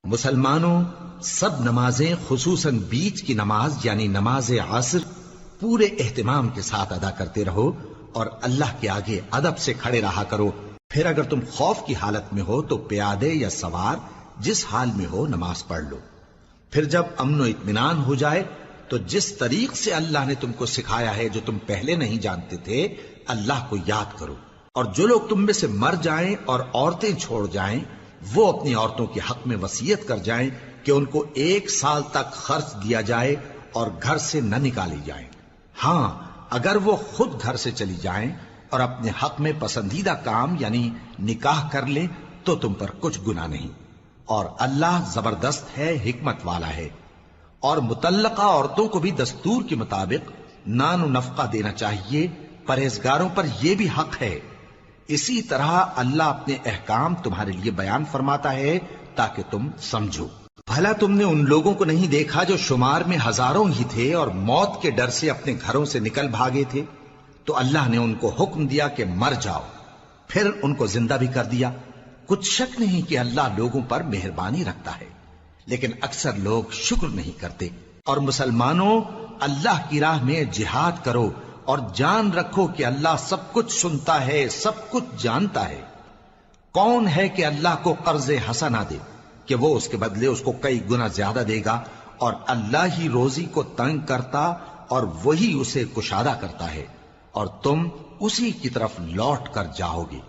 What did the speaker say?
مسلمانوں، سب نمازیں خصوصاً بیچ کی نماز یعنی نماز عصر پورے اہتمام کے ساتھ ادا کرتے رہو اور اللہ کے آگے ادب سے کھڑے رہا کرو۔ پھر اگر تم خوف کی حالت میں ہو تو پیادے یا سوار جس حال میں ہو نماز پڑھ لو۔ پھر جب امن و اطمینان ہو جائے تو جس طریق سے اللہ نے تم کو سکھایا ہے جو تم پہلے نہیں جانتے تھے، اللہ کو یاد کرو۔ اور جو لوگ تم میں سے مر جائیں اور عورتیں چھوڑ جائیں، وہ اپنی عورتوں کے حق میں وصیت کر جائیں کہ ان کو 1 سال تک خرچ دیا جائے اور گھر سے نہ نکالی جائیں۔ ہاں، اگر وہ خود گھر سے چلی جائیں اور اپنے حق میں پسندیدہ کام یعنی نکاح کر لیں تو تم پر کچھ گناہ نہیں، اور اللہ زبردست ہے، حکمت والا ہے۔ اور مطلقہ عورتوں کو بھی دستور کے مطابق نان و نفقہ دینا چاہیے، پرہیزگاروں پر یہ بھی حق ہے۔ اسی طرح اللہ اپنے احکام تمہارے لیے بیان فرماتا ہے تاکہ تم سمجھو۔ بھلا تم نے ان لوگوں کو نہیں دیکھا جو شمار میں ہزاروں ہی تھے اور موت کے ڈر سے اپنے گھروں سے نکل بھاگے تھے؟ تو اللہ نے ان کو حکم دیا کہ مر جاؤ، پھر ان کو زندہ بھی کر دیا۔ کچھ شک نہیں کہ اللہ لوگوں پر مہربانی رکھتا ہے، لیکن اکثر لوگ شکر نہیں کرتے۔ اور مسلمانوں، اللہ کی راہ میں جہاد کرو اور جان رکھو کہ اللہ سب کچھ سنتا ہے، سب کچھ جانتا ہے۔ کون ہے کہ اللہ کو قرض حسنہ دے کہ وہ اس کے بدلے اس کو کئی گنا زیادہ دے گا؟ اور اللہ ہی روزی کو تنگ کرتا اور وہی اسے کشادہ کرتا ہے، اور تم اسی کی طرف لوٹ کر جاؤ گے۔